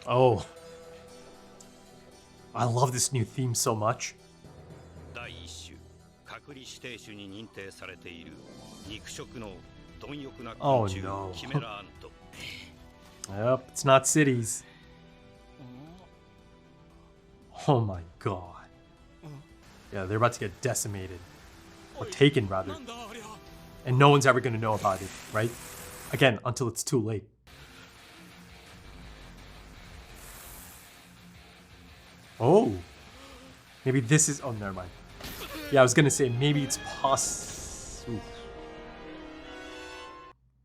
Oh. I love this new theme so much. Oh no. Yep, it's not cities. Oh my god. Yeah, they're about to get decimated. Or taken, rather. And no one's ever gonna know about it, right? Again, until it's too late. Oh. Maybe this is... Oh, never mind. Yeah, I was gonna say, maybe it's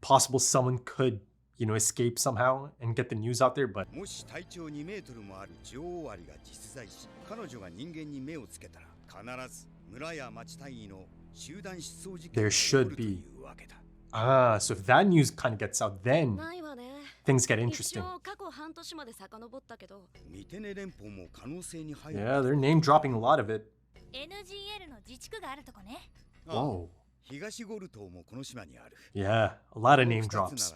possible someone could, you know, escape somehow and get the news out there, but... There should be. Ah, so if that news kind of gets out, then things get interesting. Yeah, they're name dropping a lot of it. Whoa. Yeah, a lot of name drops.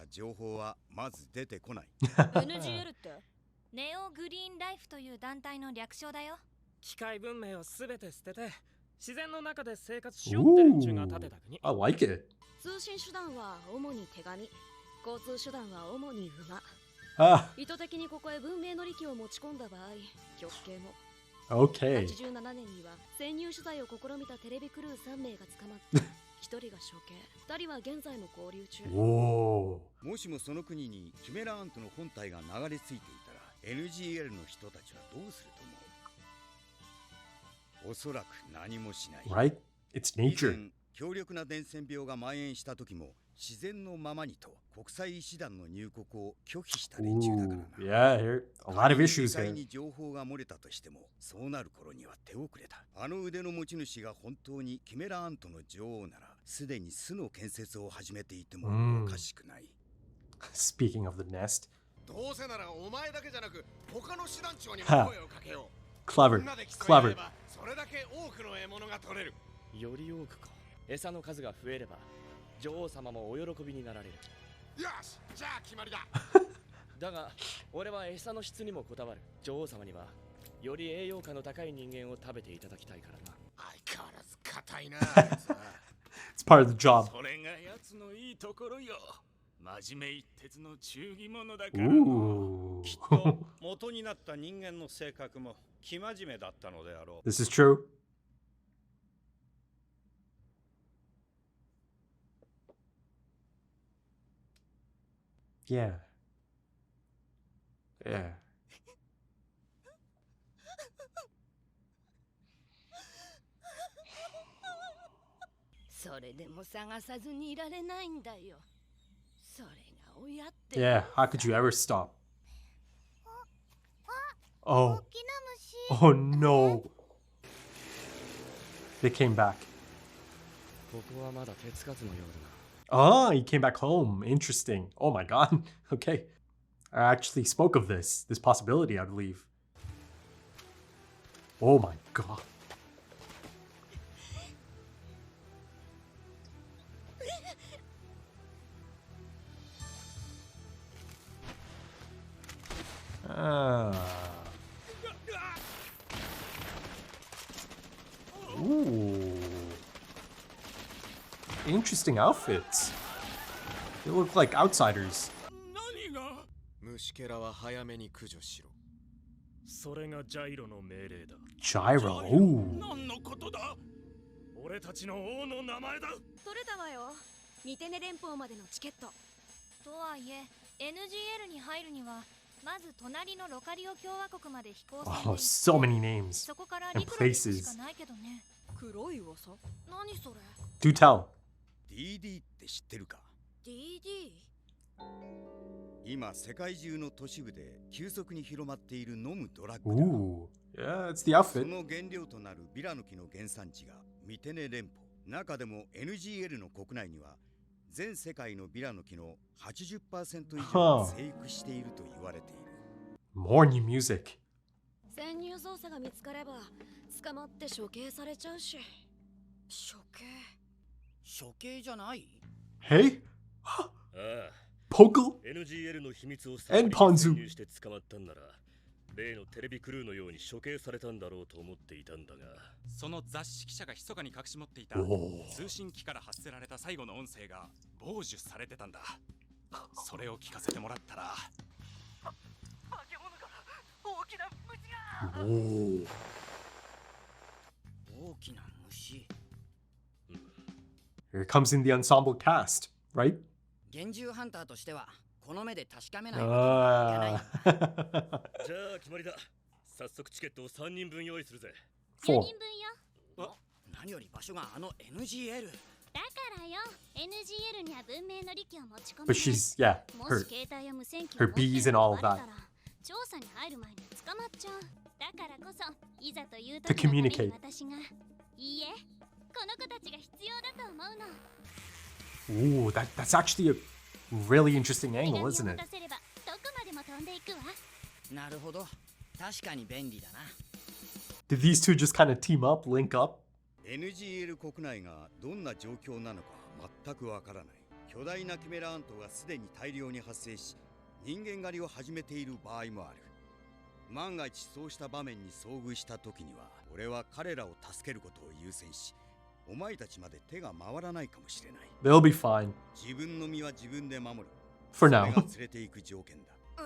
Ooh, I like it. Ah. Okay. Whoa. Right? It's nature. Ooh, yeah, here, a lot of issues here. Speaking of the nest. Ha. Clever, clever. It's part of the job. Ooh. This is true. Yeah. Yeah. Yeah, how could you ever stop? Oh. Oh no. They came back. Ah, he came back home. Interesting. Oh my god. Okay. I actually spoke of this possibility, I believe. Oh my god. Ooh. Interesting outfits. They look like outsiders. Gyro. Ooh. Oh, so many names and places. Do tell. Ooh, yeah, it's the outfit. Huh. More new music. Hey? Pokel NGL の秘密を and Ponzu. 入して捕まったんなら例のテレビクルーのように処刑されたんだろうと思っていたんだが、その雑誌記者が密かに隠し持っていた通信機から発せられた最後の音声が傍受されてたんだ。それを聞かせてもらったら、化け物が大きな虫が大きな虫。 Here comes in the ensemble cast, right? 幻獣ハンターとしてはこの目で確かめないことはいけない。じゃあ決まりだ。早速チケットを3人分用意するぜ。4 4. 人分よ。何より場所があの NGL。だからよ、NGL には文明の利器を持ち込む。 But she's, yeah, も her し携帯や無線機 her bees and all of that. 調査に入る前に捕まっちゃう。だからこそ、いざという To 時のために communicate. 私が、いいえ、この子たちが必要だと思うの。 Ooh, that's actually a really interesting 手 angle, 紙を isn't 持 it? たせれば、どこまでも飛んでいくわ。なるほど。確かに便利だな。 Did these two just kind of team up, link up? NGL 国内がどんな状況なのか全くわからない。巨大なキメラアントがすでに大量に発生し、人間狩りを始めている場合もある。万が一そうした場面に遭遇した時には、俺は彼らを助けることを優先し、お前たちまで手が回らないかもしれない。 They'll be fine 自分の身は自分で守る。 for それ now. が連れて行く条件だ。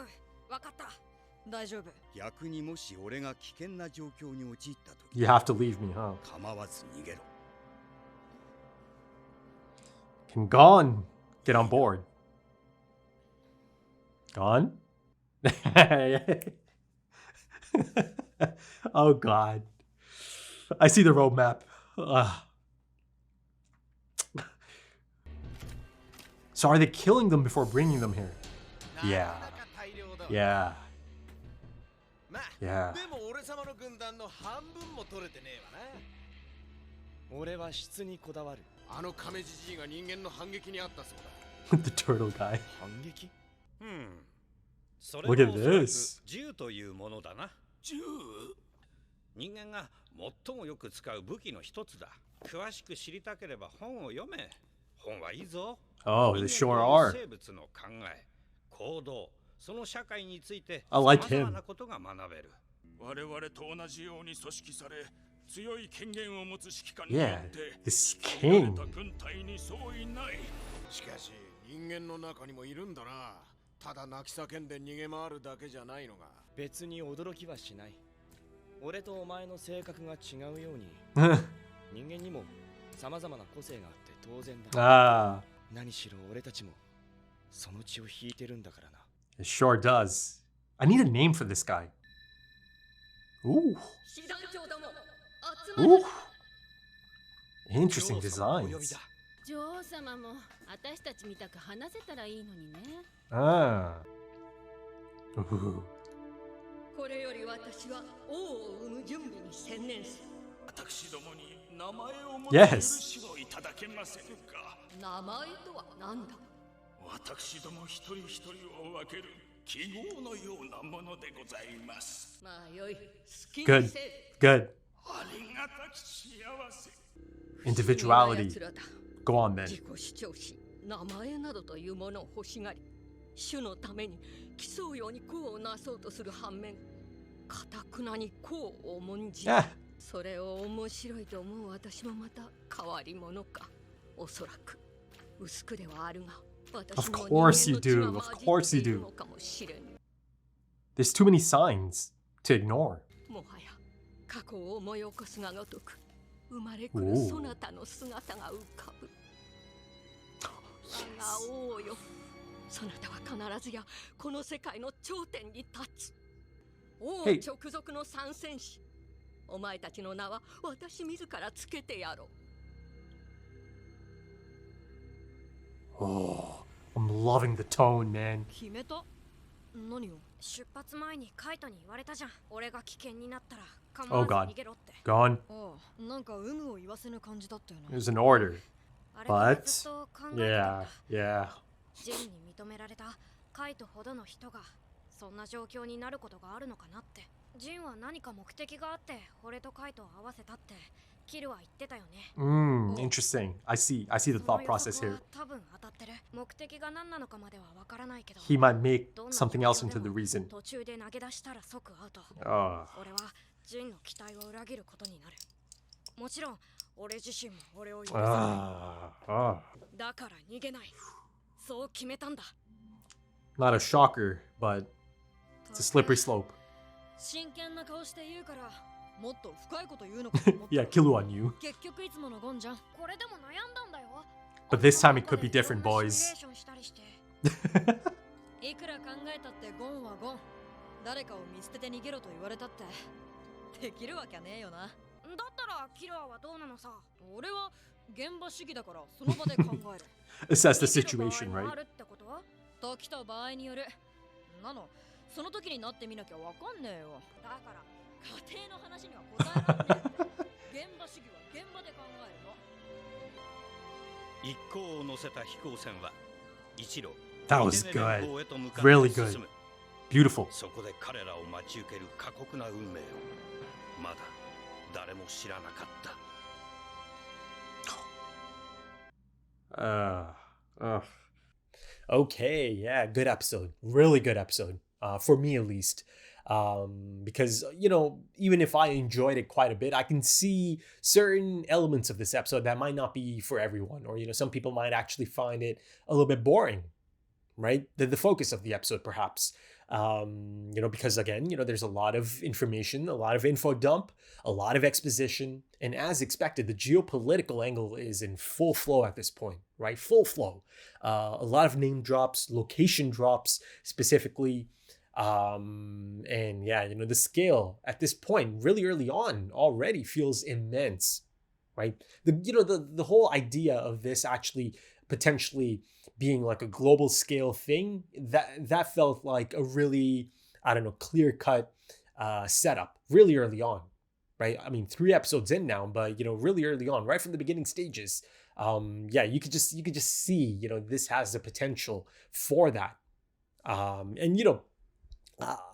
わかった。大丈夫。逆にもし俺が危険な状況に陥った時、 You have to leave me, huh? 構わず逃げろ。 Can Gon get on board? Gon? Oh god. I see the roadmap. So are they killing them before bringing them here? Yeah. Yeah. まあ、 Yeah. でも俺様の軍団の半分も取れてねえわな。俺は質にこだわる。あの亀じじいが人間の反撃にあったそうだ。 The turtle guy. 反撃？それ Look も at おそらく this. 銃というものだな。銃？人間が最もよく使う武器の一つだ。詳しく知りたければ本を読め。本はいいぞ。 Oh, they sure 人間 are. という生物の考え、行動、その社会について I like 様 him. 々なことが学べる。我々と同じように組織され、強い権限を持つ指揮官によ Yeah, って this 決められ king. た軍隊に相違ない。しかし人間の中にもいるんだな。ただ泣き叫んで逃げ回るだけじゃないのが。別に驚きはしない。俺とお前の性格が違うように人間にも様々な個性があって当然だ。Ah, 何しろ俺たちもその血を引いてるんだからな。 it sure does. I need a name for this guy. Ooh. Ooh. Interesting designs. 女王様も私たちみたく話せたらいいのにね。 Ah. Ooh. これより私は王を産む準備に専念する。私どもに名前を持つ Yes. 許しをいただけませんか。名前とは何だ。私ども一人一人を分ける記号のようなものでございます。まあよい、好きに Good. せえ。 Good. ありがたき幸せ。 Individuality. Go on 自 then. 己主張し、名前などというものを欲しがり、主のために競うように功をなそうとする反面、かたくなに功を重んじ、 Yeah. それを面白いと思う私もまた変わり者か。おそらく薄くではあるが、私も Of course you 人間 do. の Of 血が course you 混じっている do. のかもしれぬ。 There's too many signs to ignore. もはや過去を思い起こすがごとく生まれくるおうそなたの姿が浮かぶ。我が王よ、そなたは必ずやこの世界の頂点に立つ。王 Hey. 直属の三戦士、お前たちの名は私自らつけてやろう。 Oh, I'm loving the tone, man. 決めた？何を？出発前にカイトに言われたじゃん。俺が危険になったら構 Oh わ God. ず逃げろって。 Gone. ああ、なんか有無を言わせぬ感じだったよな。 There's an order. あれから But ずっと考えてたん yeah, だ。 yeah. ジンに認められたカイトほどの人がそんな状況になることがあるのかなって。ジンは何か目的があって俺とカイトを合わせたってキルは言ってたよね。 Interesting. I see the その thought 予 process 測 here. は多分当たってる。目的が何なのかまではわからないけど、 He might make something else into the reason. 途中で投げ出したら即アウト。 Ah. 俺はジンの期待を裏切ることになる。もちろん俺自身も俺を許さ Ah. ない。だから逃げない。そう決めたんだ。 Not a shocker, but it's a slippery slope. 真剣な顔して言うからもっと深いこと言うのかと思った。 Yeah, Killua on you. 結局いつものゴンじゃん。これでも悩んだんだよ。 But this time it could be different, boys. いくら考えたってゴンはゴン。誰かを見捨てて逃げろと言われたってできるわけねえよな。だったらキラーはどうなのさ。俺は現場主義だからその場で考える。Assess the situation, right? 時と場合による。なの、その時になってみなきゃわかんねえよ。だから家庭の話には答えられねえ。現場主義は現場で考えるの。一行を乗せた飛行船は一路 That was good. Really good. Beautiful. そこで彼らを待ち受ける過酷な運命をまだ誰も知らなかった。Okay, yeah, good episode. Really good episode. For me at least. Because, you know, even if I enjoyed it quite a bit, I can see certain elements of this episode that might not be for everyone. Or, you know, some people might actually find it a little bit boring, right? The focus of the episode, perhaps. You know, because again, you know, there's a lot of information, a lot of info dump, a lot of exposition. And as expected, the geopolitical angle is in full flow at this point, right? Full flow. A lot of name drops, location drops specifically. And yeah, you know, the scale at this point, really early on, already feels immense, right? The whole idea of this actually potentially being like a global scale thing, that felt like a really, I don't know, clear-cut setup really early on, right? I mean, 3 episodes in now, but you know, really early on, right from the beginning stages, yeah, you could just see, you know, this has the potential for that. And you know,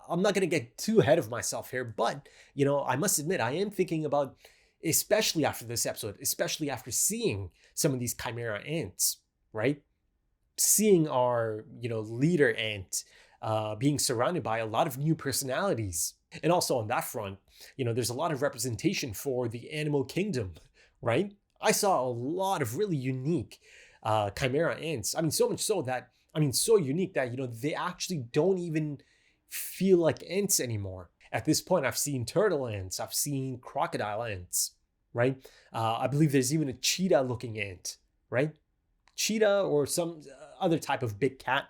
I'm not going to get too ahead of myself here, but, you know, I must admit, I am thinking about, especially after this episode, especially after seeing some of these Chimera ants, right? Seeing our, you know, leader ant being surrounded by a lot of new personalities. And also on that front, you know, there's a lot of representation for the animal kingdom, right? I saw a lot of really unique Chimera ants. I mean, so much so that, I mean, so unique that, you know, they actually don't even feel like ants anymore. At this point, I've seen turtle ants, I've seen crocodile ants, right? I believe there's even a cheetah-looking ant, right? Cheetah or some other type of big cat.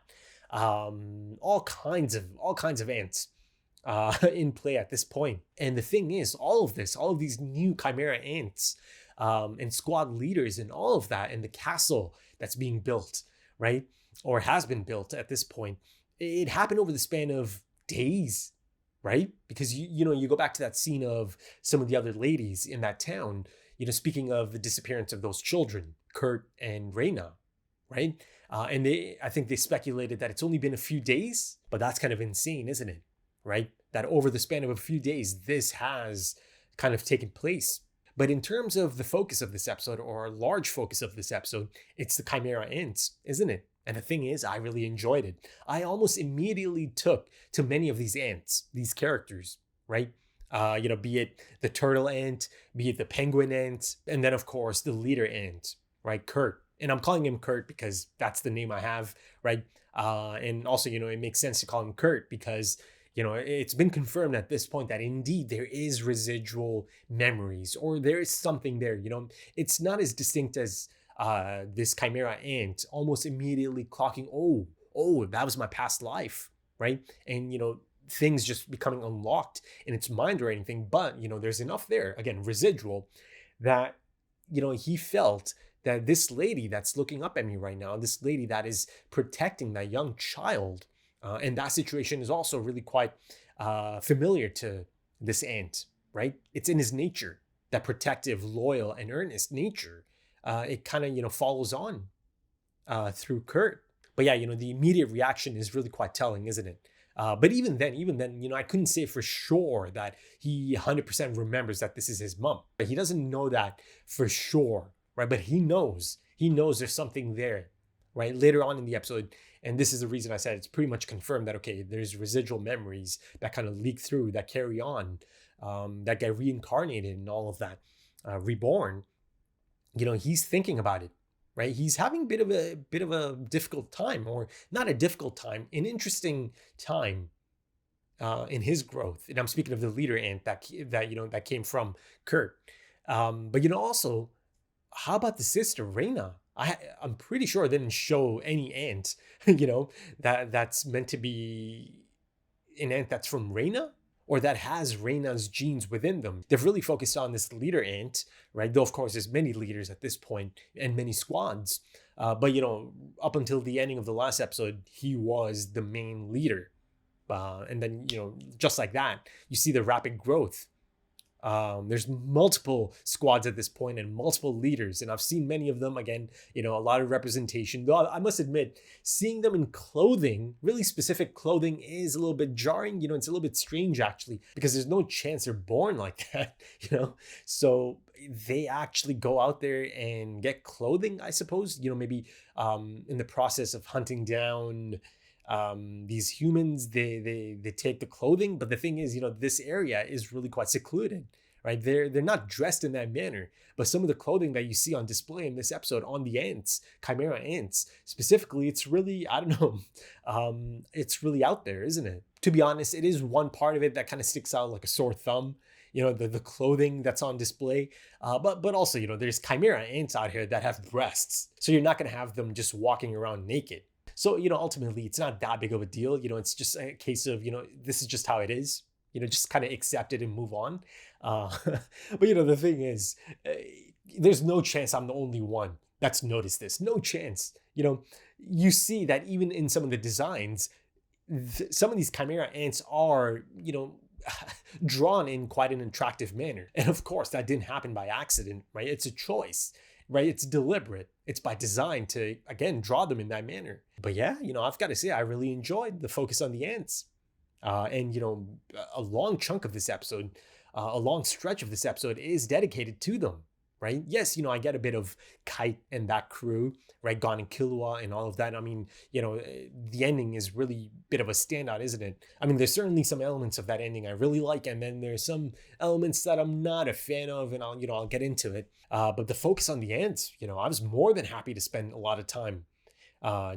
All kinds of ants in play at this point. And the thing is, all of these new Chimera ants and squad leaders and all of that, and the castle that's being built, right? Or has been built at this point, it happened over the span of days, right? Because you know, you go back to that scene of some of the other ladies in that town, you know, speaking of the disappearance of those children, Kurt and Reina, right? And I think they speculated that it's only been a few days, but that's kind of insane, isn't it? Right? That over the span of a few days, this has kind of taken place. But in terms of the focus of this episode, or a large focus of this episode, it's the Chimera ants, isn't it? And the thing is, I really enjoyed it. I almost immediately took to many of these ants, these characters, right? You know, be it the turtle ant, be it the penguin ant, and then of course the leader ant, right? Kurt. And I'm calling him Kurt because that's the name I have, right? And also, you know, it makes sense to call him Kurt because, you know, it's been confirmed at this point that indeed there is residual memories, or there is something there, you know. It's not as distinct as this Chimera ant almost immediately clocking, oh, that was my past life, right? And, you know, things just becoming unlocked in its mind or anything. But, you know, there's enough there, again, residual, that, you know, he felt that this lady that's looking up at me right now, this lady that is protecting that young child, and that situation is also really quite familiar to this ant, right? It's in his nature, that protective, loyal, and earnest nature. It kind of, you know, follows on through Kurt. But yeah, you know, the immediate reaction is really quite telling, isn't it? But even then, you know, I couldn't say for sure that he 100% remembers that this is his mom. But he doesn't know that for sure, right? But he knows there's something there, right? Later on in the episode, and this is the reason I said it's pretty much confirmed that, okay, there's residual memories that kind of leak through, that carry on, that get reincarnated and all of that, reborn. He's thinking about it, right? He's having a bit of a difficult time, or not a difficult time, an interesting time in his growth. And I'm speaking of the leader ant that came from Kurt. But also, how about the sister Reina? I'm pretty sure it didn't show any ant, that's meant to be an ant that's from Reina, or that has Reina's genes within them. They've really focused on this leader ant, right? Though, of course, there's many leaders at this point and many squads. But, up until the ending of the last episode, he was the main leader. And then, just like that, you see the rapid growth. There's multiple squads at this point and multiple leaders, and I've seen many of them. Again, a lot of representation. Though I must admit, seeing them in clothing, really specific clothing, is a little bit jarring. It's a little bit strange, actually, because there's no chance they're born like that, So they actually go out there and get clothing, I suppose, maybe in the process of hunting down these humans, they take the clothing. But the thing is, this area is really quite secluded, right? They're not dressed in that manner, but some of the clothing that you see on display in this episode on the ants, Chimera ants specifically, it's really, I don't know, it's really out there, isn't it? To be honest, it is one part of it that kind of sticks out like a sore thumb, the clothing that's on display. But also, there's Chimera ants out here that have breasts, so you're not going to have them just walking around naked. So, ultimately, it's not that big of a deal. It's just a case of, this is just how it is. Just kind of accept it and move on. But, the thing is, there's no chance I'm the only one that's noticed this. No chance. You see that even in some of the designs, some of these Chimera ants are, drawn in quite an attractive manner. And of course, that didn't happen by accident, right? It's a choice. Right? It's deliberate. It's by design to, again, draw them in that manner. But yeah, I've got to say, I really enjoyed the focus on the ants. And, a long chunk of this episode, a long stretch of this episode is dedicated to them, right? Yes, I get a bit of Kite and that crew, right? Gon and Killua and all of that. I mean, the ending is really a bit of a standout, isn't it? I mean, there's certainly some elements of that ending I really like, and then there's some elements that I'm not a fan of, and I'll get into it. But the focus on the ants, I was more than happy to spend a lot of time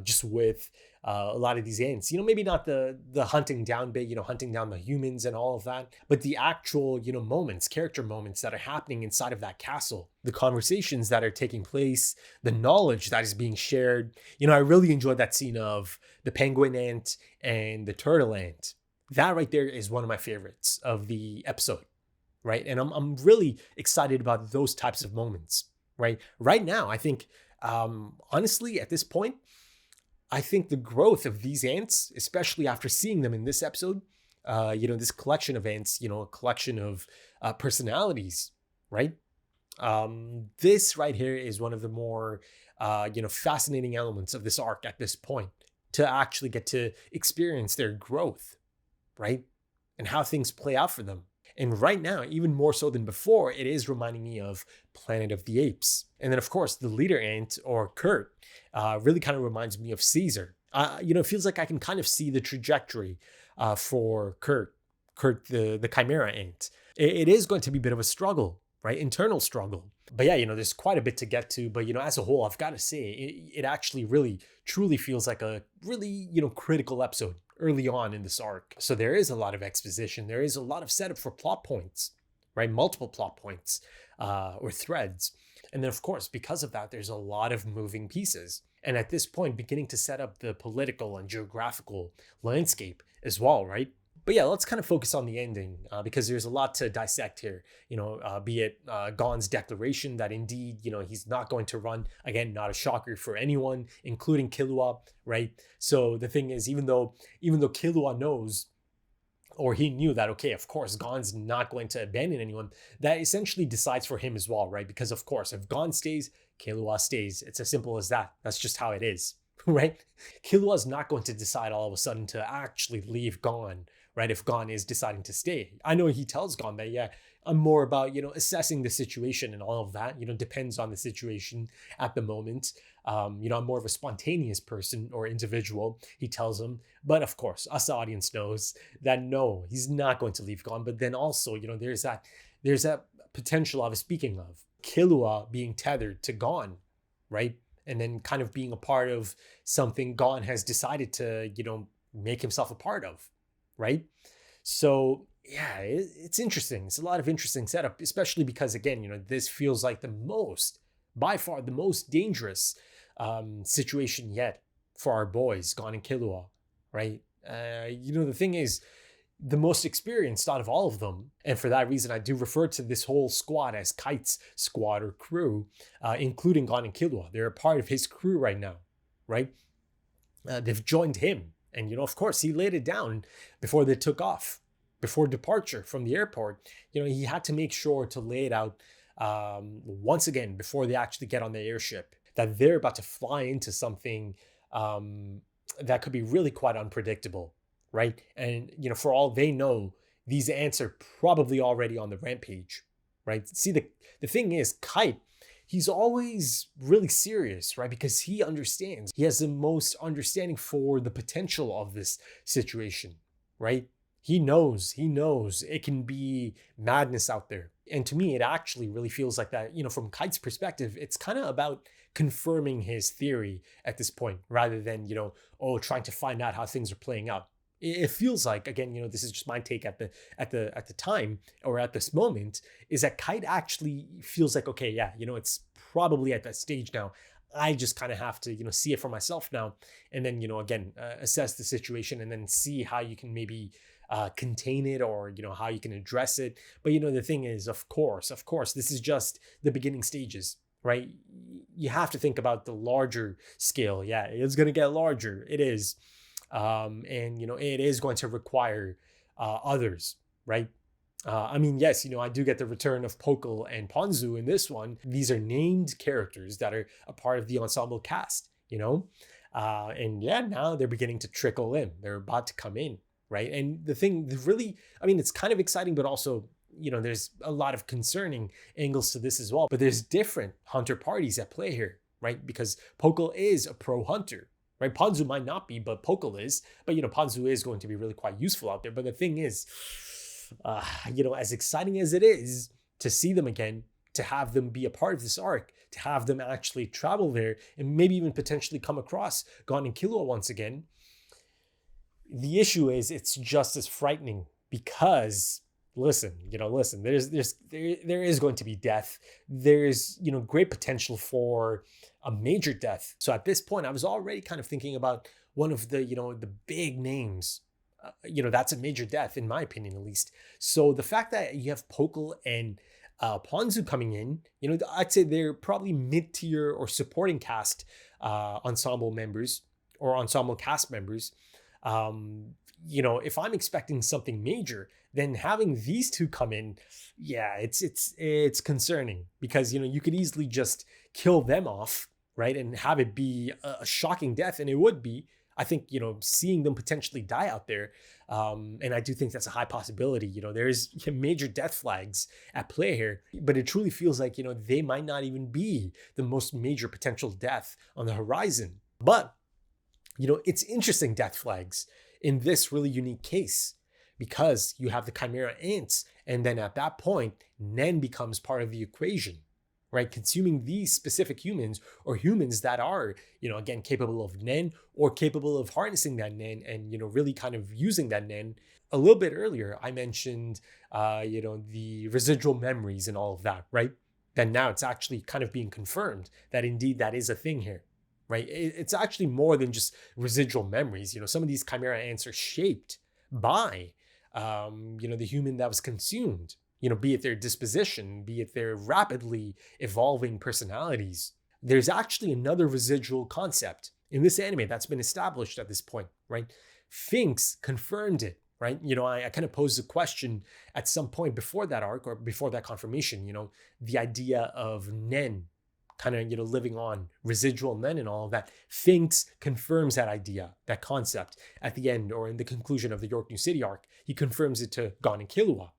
just with a lot of these ants. Maybe not the hunting down bit, hunting down the humans and all of that, but the actual, moments, character moments that are happening inside of that castle, the conversations that are taking place, the knowledge that is being shared. I really enjoyed that scene of the penguin ant and the turtle ant. That right there is one of my favorites of the episode, right? And I'm really excited about those types of moments, right? Right now, I think, honestly, at this point, I think the growth of these ants, especially after seeing them in this episode, this collection of ants, a collection of personalities, right? This right here is one of the more, fascinating elements of this arc at this point, to actually get to experience their growth, right? And how things play out for them. And right now, even more so than before, it is reminding me of Planet of the Apes. And then, of course, the leader ant, or Kurt, really kind of reminds me of Caesar. It feels like I can kind of see the trajectory for Kurt, the Chimera ant. It is going to be a bit of a struggle, right? Internal struggle. But yeah, there's quite a bit to get to. But, as a whole, I've got to say, it actually really, truly feels like a really, critical episode early on in this arc. So there is a lot of exposition. There is a lot of setup for plot points, right? Multiple plot points or threads. And then, of course, because of that, there's a lot of moving pieces. And at this point, beginning to set up the political and geographical landscape as well, right? But yeah, let's kind of focus on the ending because there's a lot to dissect here, be it Gon's declaration that indeed, he's not going to run. Again, not a shocker for anyone, including Killua, right? So the thing is, even though Killua knows, or he knew that, okay, of course, Gon's not going to abandon anyone, that essentially decides for him as well, right? Because of course, if Gon stays, Killua stays. It's as simple as that. That's just how it is. right? Killua's not going to decide all of a sudden to actually leave Gon, right? If Gon is deciding to stay. I know he tells Gon that, yeah, I'm more about, assessing the situation and all of that, depends on the situation at the moment. I'm more of a spontaneous person or individual, he tells him. But of course, us the audience knows that no, he's not going to leave Gon. But then also, there's that potential I was speaking of. Killua being tethered to Gon, right? And then kind of being a part of something Gon has decided to, make himself a part of, right? So yeah, it's interesting. It's a lot of interesting setup, especially because, again, this feels like by far the most dangerous situation yet for our boys, Gon and Killua, right? The thing is, the most experienced out of all of them, and for that reason, I do refer to this whole squad as Kite's squad or crew, including Gon and Killua. They're a part of his crew right now, right? They've joined him, and of course, he laid it down before they took off. Before departure from the airport, he had to make sure to lay it out once again before they actually get on the airship, that they're about to fly into something that could be really quite unpredictable, right? And, for all they know, these ants are probably already on the rampage, right? See, the thing is, Kite, he's always really serious, right? Because he understands. He has the most understanding for the potential of this situation, right? He knows it can be madness out there. And to me, it actually really feels like that, from Kite's perspective, it's kind of about confirming his theory at this point, rather than, trying to find out how things are playing out. It feels like, again, this is just my take at the time, or at this moment, is that Kite actually feels like, okay, yeah, it's probably at that stage now. I just kind of have to, see it for myself now. And then, again, assess the situation and then see how you can maybe contain it, or how you can address it. But the thing is, of course, this is just the beginning stages, right? You have to think about the larger scale. Yeah, it's going to get larger. It is, and it is going to require others, right? Yes, I do get the return of Pokol and Ponzu in this one. These are named characters that are a part of the ensemble cast, and yeah, now they're beginning to trickle in. They're about to come in. Right. And the thing really, it's kind of exciting, but also, there's a lot of concerning angles to this as well. But there's different hunter parties at play here, right? Because Pokol is a pro hunter, right? Ponzu might not be, but Pokol is. But, Ponzu is going to be really quite useful out there. But the thing is, as exciting as it is to see them again, to have them be a part of this arc, to have them actually travel there and maybe even potentially come across Gon and Killua once again, the issue is it's just as frightening because listen, there is going to be death. There's, great potential for a major death. So at this point, I was already kind of thinking about one of the, the big names. That's a major death in my opinion, at least. So the fact that you have Pokol and Ponzu coming in, I'd say they're probably mid-tier or supporting cast ensemble members or ensemble cast members. If I'm expecting something major, then having these two come in, yeah, it's concerning because, you could easily just kill them off, right? And have it be a shocking death. And it would be, I think, seeing them potentially die out there. And I do think that's a high possibility. There's major death flags at play here, but it truly feels like, they might not even be the most major potential death on the horizon. But it's interesting death flags in this really unique case because you have the Chimera ants, and then at that point, Nen becomes part of the equation, right? Consuming these specific humans or humans that are, again, capable of Nen or capable of harnessing that Nen and, really kind of using that Nen. A little bit earlier, I mentioned, the residual memories and all of that, right? Then now it's actually kind of being confirmed that indeed that is a thing here. Right? It's actually more than just residual memories. Some of these Chimera ants are shaped by, the human that was consumed, be it their disposition, be it their rapidly evolving personalities. There's actually another residual concept in this anime that's been established at this point, right? Finks confirmed it, right? I kind of posed a question at some point before that arc or before that confirmation, the idea of Nen kind of, living on residual men and all of that. Finks confirms that idea, that concept at the end or in the conclusion of the York New City arc. He confirms it to Gon and Killua,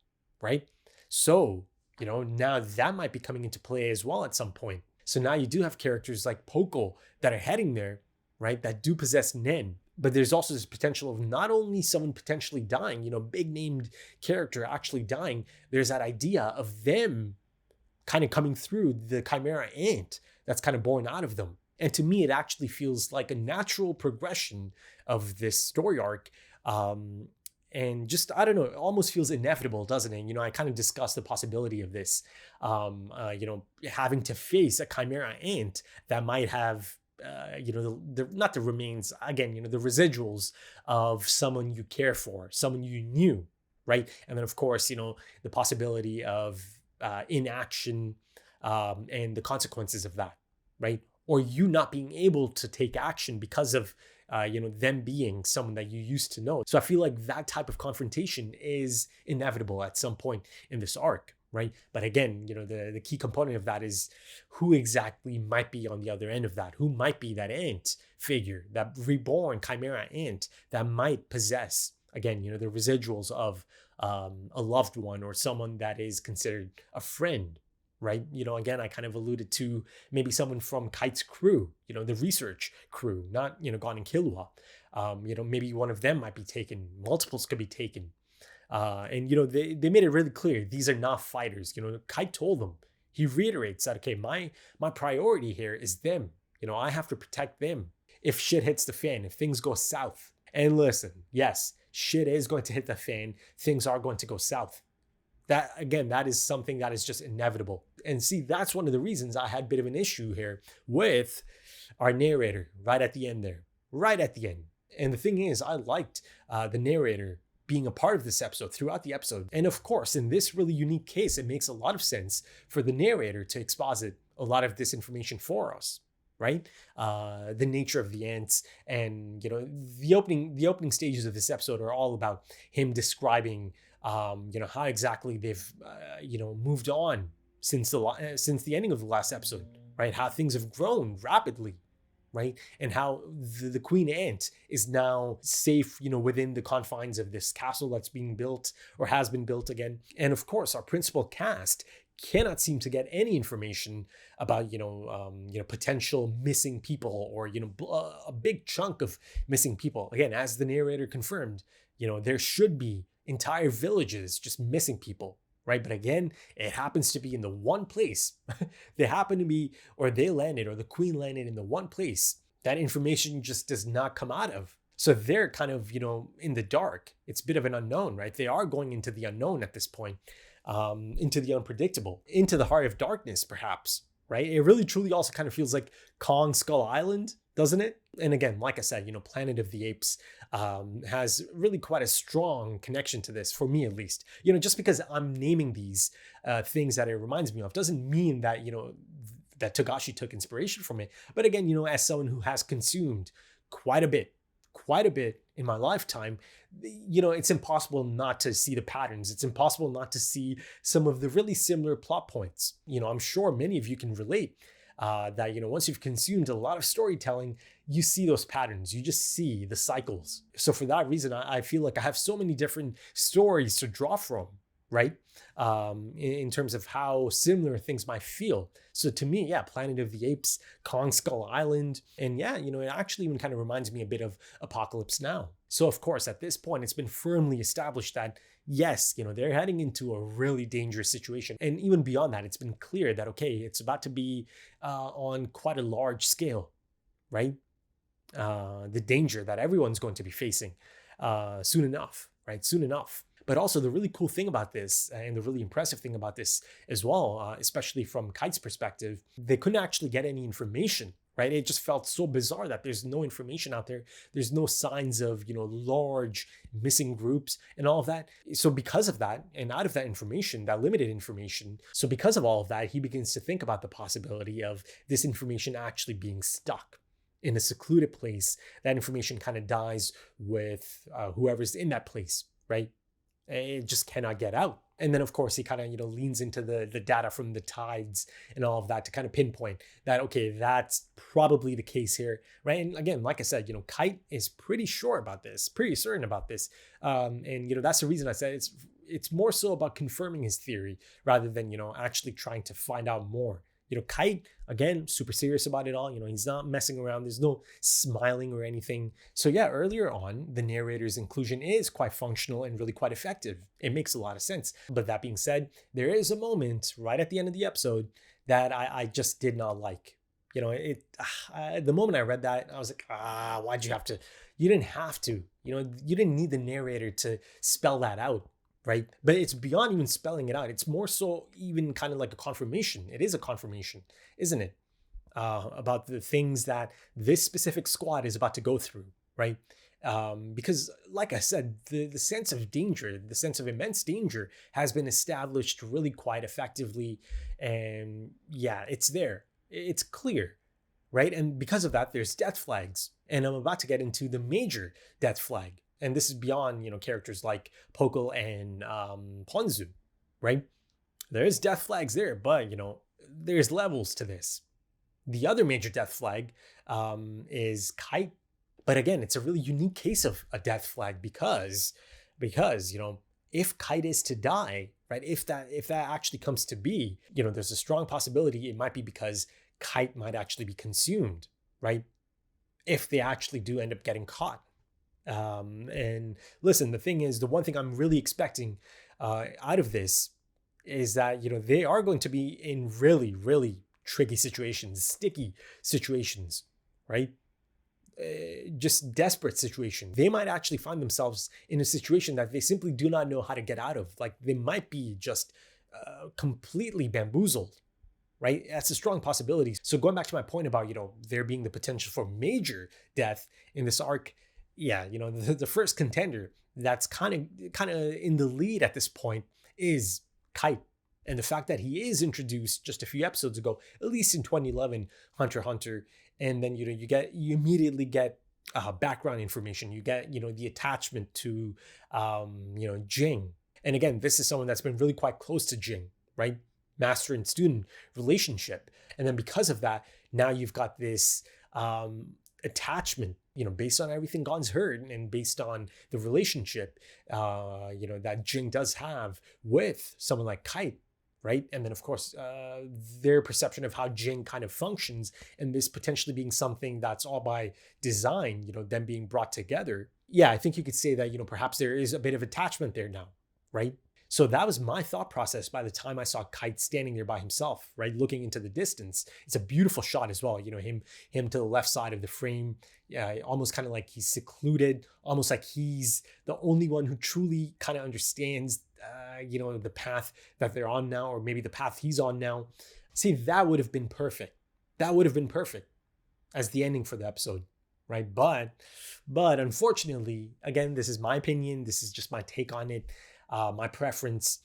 right? So, now that might be coming into play as well at some point. So now you do have characters like Poco that are heading there, right? That do possess Nen. But there's also this potential of not only someone potentially dying, big named character actually dying. There's that idea of them kind of coming through the Chimera ant that's kind of born out of them. And to me, it actually feels like a natural progression of this story arc. And just, I don't know, it almost feels inevitable, doesn't it? I kind of discussed the possibility of this, having to face a Chimera ant that might have, not the remains, again, the residuals of someone you care for, someone you knew, right? And then, of course, the possibility of inaction and the consequences of that, right? Or you not being able to take action because of them being someone that you used to know. So I feel like that type of confrontation is inevitable at some point in this arc, right? But again, the key component of that is who exactly might be on the other end of that. Who might be that ant figure, that reborn Chimera ant that might possess, again, the residuals of a loved one or someone that is considered a friend, right? Again, I kind of alluded to maybe someone from Kite's crew, the research crew, not, Gon and Killua. Maybe one of them might be taken. Multiples could be taken. And they made it really clear these are not fighters. Kite told them. He reiterates that, okay, my priority here is them. I have to protect them if shit hits the fan, if things go south. And listen, yes, shit is going to hit the fan. Things are going to go south. That, again, that is something that is just inevitable. And see, that's one of the reasons I had a bit of an issue here with our narrator right at the end there. Right at the end. And the thing is, I liked the narrator being a part of this episode throughout the episode. And of course, in this really unique case, it makes a lot of sense for the narrator to exposit a lot of this information for us, right? The nature of the ants and, the opening stages of this episode are all about him describing, how exactly they've, moved on since the ending of the last episode, right? How things have grown rapidly, right? And how the queen ant is now safe, within the confines of this castle that's being built or has been built again. And of course, our principal cast cannot seem to get any information about, potential missing people or, a big chunk of missing people. Again, as the narrator confirmed, there should be entire villages just missing people, right? But again, it happens to be in the one place they happen to be, or they landed, or the queen landed in the one place that information just does not come out of. So they're kind of, in the dark. It's a bit of an unknown, right? They are going into the unknown at this point, into the unpredictable, into the heart of darkness, perhaps, right? It really truly also kind of feels like Kong Skull Island, doesn't it? And again, like I said, Planet of the Apes has really quite a strong connection to this, for me at least. Just because I'm naming these things that it reminds me of doesn't mean that, that Togashi took inspiration from it. But again, as someone who has consumed quite a bit in my lifetime, it's impossible not to see the patterns. It's impossible not to see some of the really similar plot points. I'm sure many of you can relate that, once you've consumed a lot of storytelling, you see those patterns. You just see the cycles. So for that reason, I feel like I have so many different stories to draw from, right? In terms of how similar things might feel. So to me, yeah, Planet of the Apes, Kong Skull Island, and yeah, it actually even kind of reminds me a bit of Apocalypse Now. So of course, at this point, it's been firmly established that yes, they're heading into a really dangerous situation. And even beyond that, it's been clear that, okay, it's about to be on quite a large scale, right? The danger that everyone's going to be facing soon enough, right? Soon enough. But also the really cool thing about this, and the really impressive thing about this as well, especially from Kite's perspective, they couldn't actually get any information, right? It just felt so bizarre that there's no information out there. There's no signs of, large missing groups and all of that. So because of that, and out of that information, that limited information, so because of all of that, he begins to think about the possibility of this information actually being stuck in a secluded place. That information kind of dies with whoever's in that place, right? It just cannot get out. And then, of course, he kind of, leans into the data from the tides and all of that to kind of pinpoint that, okay, that's probably the case here, right? And again, like I said, Kite is pretty sure about this, pretty certain about this. And, that's the reason I said it's more so about confirming his theory rather than, actually trying to find out more. Kite, again, super serious about it all. He's not messing around. There's no smiling or anything. So yeah, earlier on, the narrator's inclusion is quite functional and really quite effective. It makes a lot of sense. But that being said, there is a moment right at the end of the episode that I just did not like. The moment I read that, I was like, why'd you have to? You didn't have to. You didn't need the narrator to spell that out. Right? But it's beyond even spelling it out. It's more so even kind of like a confirmation. It is a confirmation, isn't it? About the things that this specific squad is about to go through, right? Because like I said, the sense of danger, the sense of immense danger has been established really quite effectively. And yeah, it's there. It's clear, right? And because of that, there's death flags. And I'm about to get into the major death flag. And this is beyond, characters like Pokel and Ponzu, right? There's death flags there, but, there's levels to this. The other major death flag is Kite. But again, it's a really unique case of a death flag because, if Kite is to die, right? If that actually comes to be, there's a strong possibility it might be because Kite might actually be consumed, right? If they actually do end up getting caught. And listen, the thing is, the one thing I'm really expecting out of this is that, they are going to be in really, really tricky situations, sticky situations, right? Just desperate situations. They might actually find themselves in a situation that they simply do not know how to get out of. Like they might be just completely bamboozled, right? That's a strong possibility. So going back to my point about, there being the potential for major death in this arc, yeah, the first contender that's kind of in the lead at this point is Kite. And the fact that he is introduced just a few episodes ago, at least in 2011, Hunter x Hunter, and then you immediately get background information. You get the attachment to Jing. And again, this is someone that's been really quite close to Jing, right? Master and student relationship. And then because of that, now you've got this attachment, based on everything Gon's heard and based on the relationship, that Jing does have with someone like Kite, right? And then of course, their perception of how Jing kind of functions and this potentially being something that's all by design, them being brought together. Yeah, I think you could say that, perhaps there is a bit of attachment there now, right? So that was my thought process by the time I saw Kite standing there by himself, right? Looking into the distance. It's a beautiful shot as well. Him to the left side of the frame, almost kind of like he's secluded, almost like he's the only one who truly kind of understands, the path that they're on now, or maybe the path he's on now. See, that would have been perfect. That would have been perfect as the ending for the episode, right? But unfortunately, again, this is my opinion. This is just my take on it. My preference.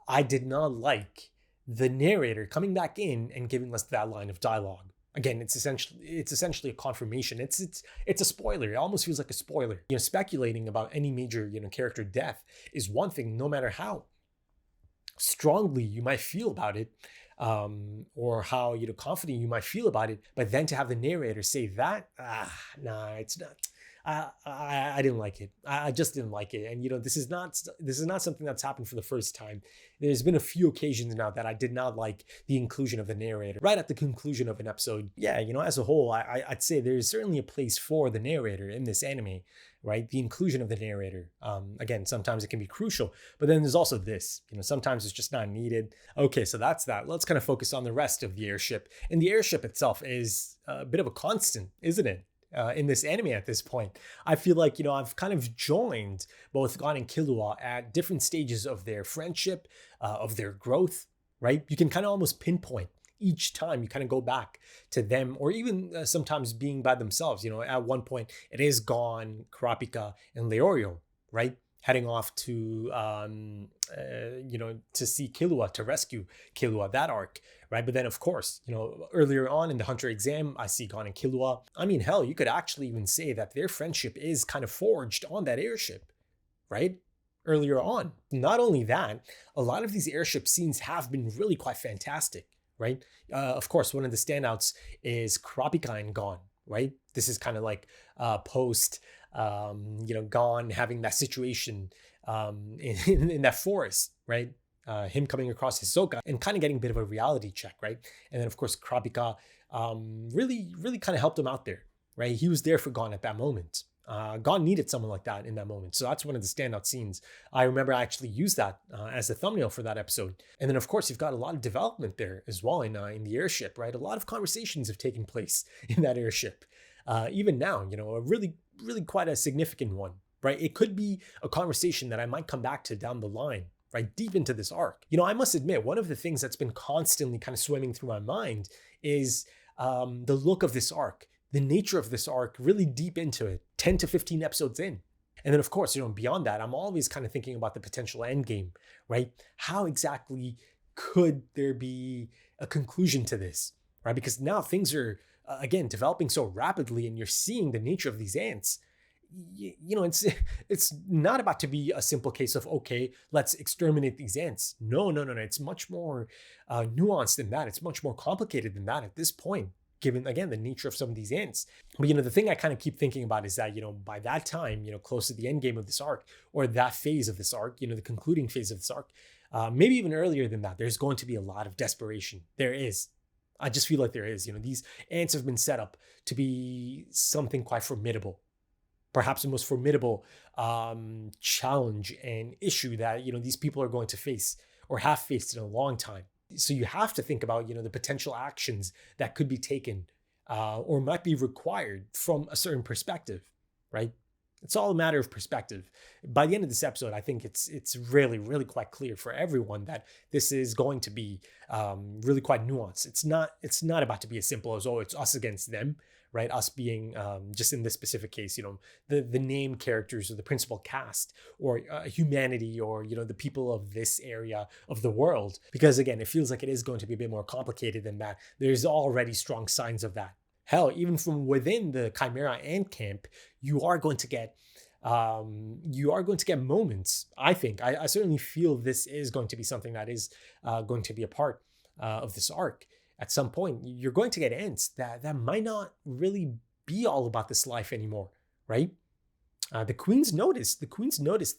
I did not like the narrator coming back in and giving us that line of dialogue. Again, it's essentially a confirmation. It's a spoiler. It almost feels like a spoiler. Speculating about any major character death is one thing, no matter how strongly you might feel about it, or how confident you might feel about it. But then to have the narrator say that, nah, it's not. I didn't like it. I just didn't like it. And this is not something that's happened for the first time. There's been a few occasions now that I did not like the inclusion of the narrator right at the conclusion of an episode. Yeah, as a whole, I'd say there's certainly a place for the narrator in this anime, right? The inclusion of the narrator. Again, sometimes it can be crucial, but then there's also this. Sometimes it's just not needed. Okay, so that's that. Let's kind of focus on the rest of the airship. And the airship itself is a bit of a constant, isn't it? In this anime at this point. I feel like, I've kind of joined both Gon and Killua at different stages of their friendship, of their growth, right? You can kind of almost pinpoint each time you kind of go back to them, or even sometimes being by themselves. At one point, it is Gon, Kurapika, and Leorio, right? Heading off to, to see Killua, to rescue Killua, that arc, right? But then, of course, earlier on in the Hunter exam, I see Gon and Killua. I mean, hell, you could actually even say that their friendship is kind of forged on that airship, right? earlier on. Not only that, a lot of these airship scenes have been really quite fantastic, right? Of course, one of the standouts is Kurapika and Gon, right? This is kind of like post, Gon having that situation in that forest, right? Him coming across Hisoka and kind of getting a bit of a reality check, right? And then, of course, Kurapika really kind of helped him out there, right? He was there for Gon at that moment. Gon needed someone like that in that moment. So that's one of the standout scenes. I remember I actually used that as a thumbnail for that episode. And then, of course, you've got a lot of development there as well in the airship, right? A lot of conversations have taken place in that airship. Even now, a really quite a significant one, right? It could be a conversation that I might come back to down the line, right? Deep into this arc. I must admit, one of the things that's been constantly kind of swimming through my mind is the look of this arc, the nature of this arc, really deep into it, 10 to 15 episodes in. And then, of course, beyond that, I'm always kind of thinking about the potential end game, right? How exactly could there be a conclusion to this, right? Because now things are, again, developing so rapidly, and you're seeing the nature of these ants. It's not about to be a simple case of, okay, let's exterminate these ants. No. It's much more nuanced than that. It's much more complicated than that at this point, given, again, the nature of some of these ants. But, the thing I kind of keep thinking about is that, by that time, close to the end game of this arc, or that phase of this arc, the concluding phase of this arc, maybe even earlier than that, there's going to be a lot of desperation. There is. I just feel like there is. These ants have been set up to be something quite formidable. Perhaps the most formidable challenge and issue that, these people are going to face or have faced in a long time. So you have to think about, the potential actions that could be taken or might be required from a certain perspective, right? It's all a matter of perspective. By the end of this episode, I think it's really quite clear for everyone that this is going to be really quite nuanced. It's not about to be as simple as, oh, it's us against them, right? Us being just in this specific case, the name characters or the principal cast or humanity or, the people of this area of the world. Because again, it feels like it is going to be a bit more complicated than that. There's already strong signs of that. Hell, even from within the Chimera ant camp, you are going to get moments. I think I certainly feel this is going to be something that is going to be a part of this arc. At some point, you're going to get ants that might not really be all about this life anymore, right? The queens noticed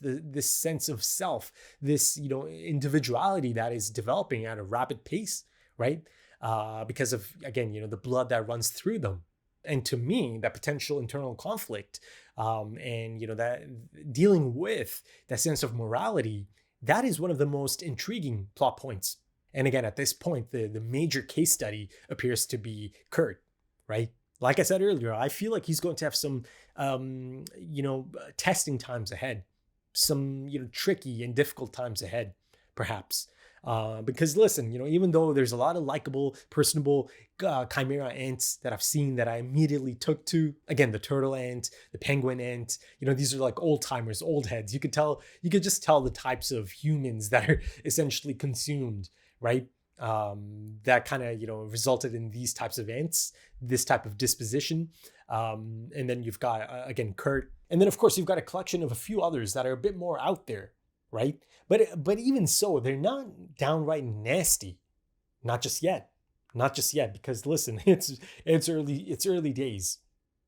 this sense of self, this individuality that is developing at a rapid pace, right? Because of, again, the blood that runs through them. And to me, that potential internal conflict and, that dealing with that sense of morality, that is one of the most intriguing plot points. And again, at this point, the major case study appears to be Kurt, right? Like I said earlier, I feel like he's going to have some, testing times ahead, some, tricky and difficult times ahead, perhaps. Because listen, even though there's a lot of likable, personable Chimera ants that I've seen that I immediately took to, again, the turtle ant, the penguin ant, these are like old timers, old heads. You could just tell the types of humans that are essentially consumed, right? That kind of, resulted in these types of ants, this type of disposition. And then you've got, again, Kurt. And then, of course, you've got a collection of a few others that are a bit more out there, right? But even so, they're not downright nasty. Not just yet. Because listen, it's early days.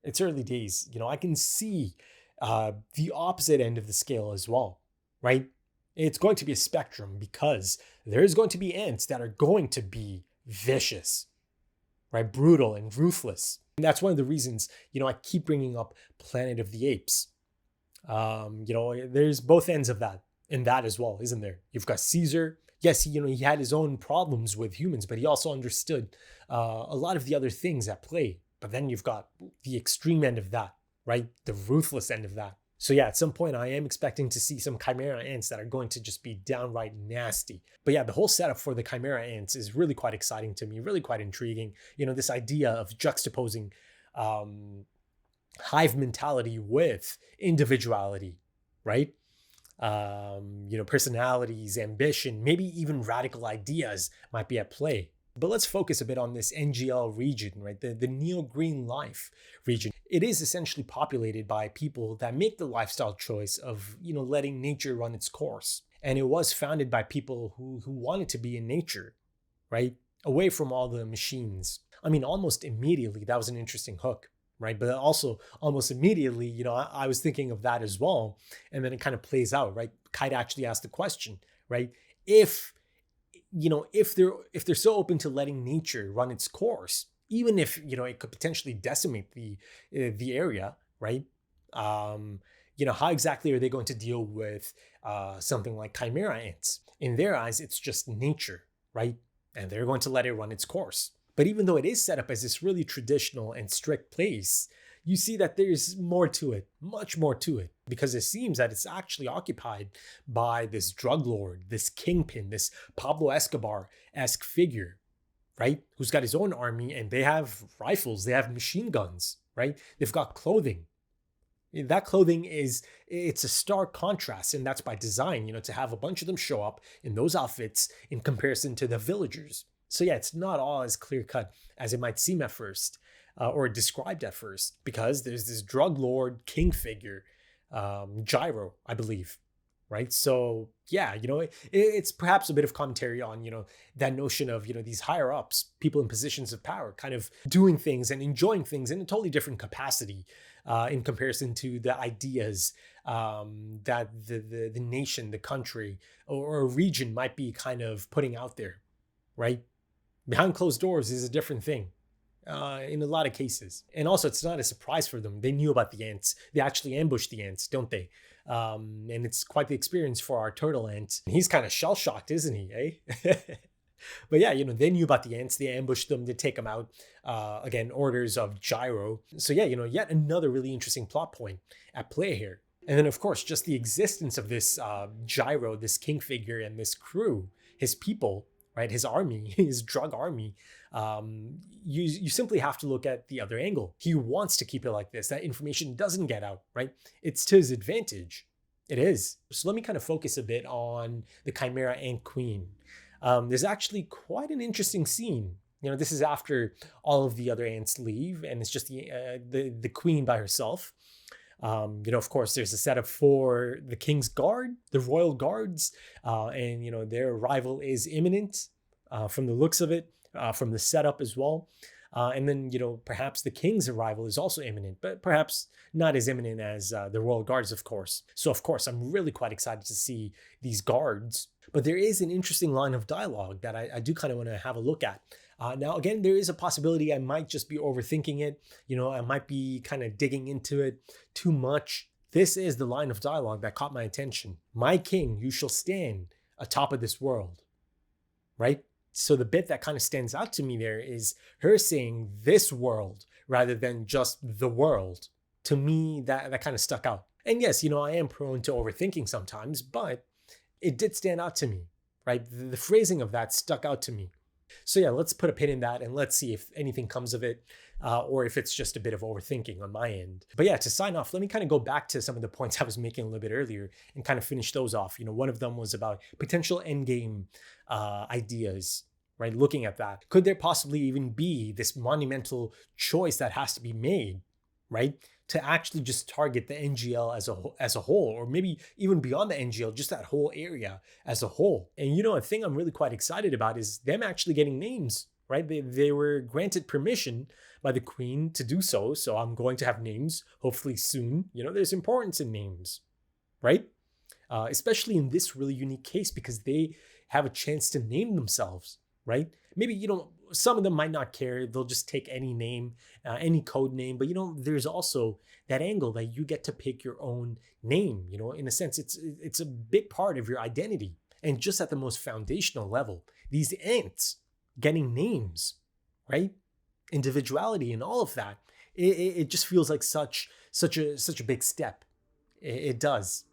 It's early days. I can see the opposite end of the scale as well, right? It's going to be a spectrum because there's going to be ants that are going to be vicious, right? Brutal and ruthless. And that's one of the reasons, I keep bringing up Planet of the Apes. There's both ends of that. In that as well, isn't there? You've got Caesar. Yes, he had his own problems with humans, but he also understood a lot of the other things at play. But then you've got the extreme end of that, right? The ruthless end of that. So yeah, at some point I am expecting to see some Chimera ants that are going to just be downright nasty. But yeah, the whole setup for the Chimera ants is really quite exciting to me, really quite intriguing. This idea of juxtaposing hive mentality with individuality, right? Personalities, ambition, maybe even radical ideas might be at play, But let's focus a bit on this NGL region, right? The Neo-Green Life region. It is essentially populated by people that make the lifestyle choice of, letting nature run its course. And it was founded by people who wanted to be in nature, right? Away from all the machines. I mean, almost immediately, that was an interesting hook, right? But also almost immediately, I was thinking of that as well. And then it kind of plays out, right? Kite actually asked the question, right? If they're so open to letting nature run its course, even if, it could potentially decimate the area, right? How exactly are they going to deal with something like Chimera ants? In their eyes, it's just nature, right? And they're going to let it run its course. But even though it is set up as this really traditional and strict place, you see that there's more to it, much more to it, because it seems that it's actually occupied by this drug lord, this kingpin, this Pablo Escobar-esque figure, right? Who's got his own army, and they have rifles, they have machine guns, right? They've got clothing. That clothing it's a stark contrast, and that's by design, to have a bunch of them show up in those outfits in comparison to the villagers. So yeah, it's not all as clear-cut as it might seem at first, or described at first, because there's this drug lord king figure, Gyro, I believe, right? So yeah, it's perhaps a bit of commentary on, that notion of, these higher ups, people in positions of power, kind of doing things and enjoying things in a totally different capacity in comparison to the ideas that the nation, the country, or a region might be kind of putting out there, right? Behind closed doors is a different thing. In a lot of cases. And also, it's not a surprise for them. They knew about the ants. They actually ambushed the ants, don't they? And it's quite the experience for our turtle ant. He's kind of shell-shocked, isn't he, eh? But yeah, they knew about the ants. They ambushed them to take them out. Again, orders of Gyro. So yeah, yet another really interesting plot point at play here. And then, of course, just the existence of this Gyro, this king figure, and this crew, his people, right? His army, his drug army. You simply have to look at the other angle. He wants to keep it like this. That information doesn't get out, right? It's to his advantage. It is. So let me kind of focus a bit on the Chimera Ant Queen. There's actually quite an interesting scene. This is after all of the other ants leave, and it's just the queen by herself. Of course, there's a setup for the King's Guard, the Royal Guards, and, their arrival is imminent from the looks of it, from the setup as well. And then, perhaps the King's arrival is also imminent, but perhaps not as imminent as the Royal Guards, of course. So, of course, I'm really quite excited to see these guards. But there is an interesting line of dialogue that I do kind of want to have a look at. Now, again, there is a possibility I might just be overthinking it. I might be kind of digging into it too much. This is the line of dialogue that caught my attention. My king, you shall stand atop of this world, right? So the bit that kind of stands out to me there is her saying this world rather than just the world. To me, that kind of stuck out. And yes, I am prone to overthinking sometimes, but it did stand out to me, right? The phrasing of that stuck out to me. So yeah, let's put a pin in that and let's see if anything comes of it, or if it's just a bit of overthinking on my end. But yeah, to sign off, let me kind of go back to some of the points I was making a little bit earlier and kind of finish those off. One of them was about potential endgame ideas, right? Looking at that. Could there possibly even be this monumental choice that has to be made, right? To actually just target the NGL as a whole, or maybe even beyond the NGL, just that whole area as a whole. And a thing I'm really quite excited about is them actually getting names, right? They were granted permission by the Queen to do so. So I'm going to have names hopefully soon. There's importance in names, right? Especially in this really unique case, because they have a chance to name themselves, right? Maybe, some of them might not care. They'll just take any name, any code name. But, there's also that angle that you get to pick your own name. In a sense, it's a big part of your identity. And just at the most foundational level, these ants getting names, right? Individuality and all of that. It just feels like such a big step. It does.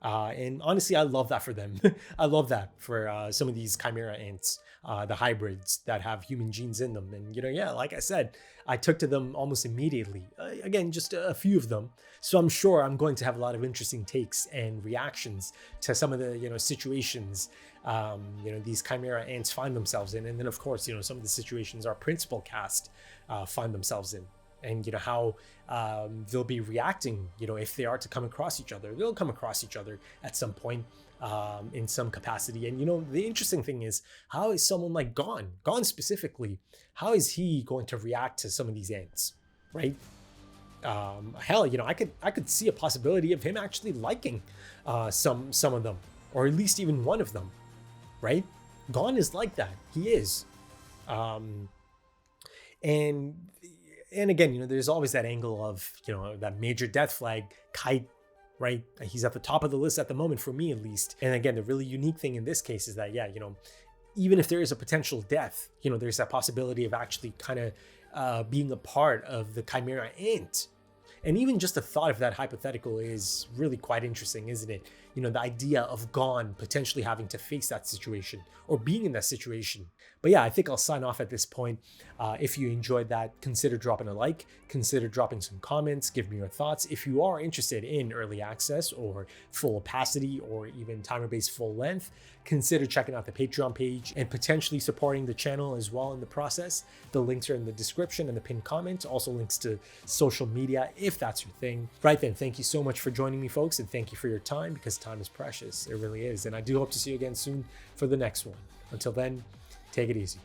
And honestly, I love that for them. I love that for some of these Chimera ants, the hybrids that have human genes in them. And, yeah, like I said, I took to them almost immediately. Again, just a few of them. So I'm sure I'm going to have a lot of interesting takes and reactions to some of the, situations, these Chimera ants find themselves in. And then, of course, some of the situations our principal cast find themselves in. And how they'll be reacting, if they are to come across each other. They'll come across each other at some point in some capacity. And the interesting thing is, how is someone like Gon specifically, how is he going to react to some of these ants, right? Hell, I could see a possibility of him actually liking some of them, or at least even one of them, right? Gon is like that. He is. And again, there's always that angle of, that major death flag, Kite, right? He's at the top of the list at the moment, for me at least. And again, the really unique thing in this case is that, yeah, even if there is a potential death, there's that possibility of actually kind of being a part of the Chimera ant. And even just the thought of that hypothetical is really quite interesting, isn't it? The idea of Gon potentially having to face that situation or being in that situation. But yeah, I think I'll sign off at this point. If you enjoyed that, consider dropping a like, consider dropping some comments, give me your thoughts. If you are interested in early access or full opacity or even timer-based full length, consider checking out the Patreon page and potentially supporting the channel as well in the process. The links are in the description and the pinned comment, also links to social media if that's your thing. Right then, thank you so much for joining me, folks, and thank you for your time, because time is precious. It really is. And I do hope to see you again soon for the next one. Until then, take it easy.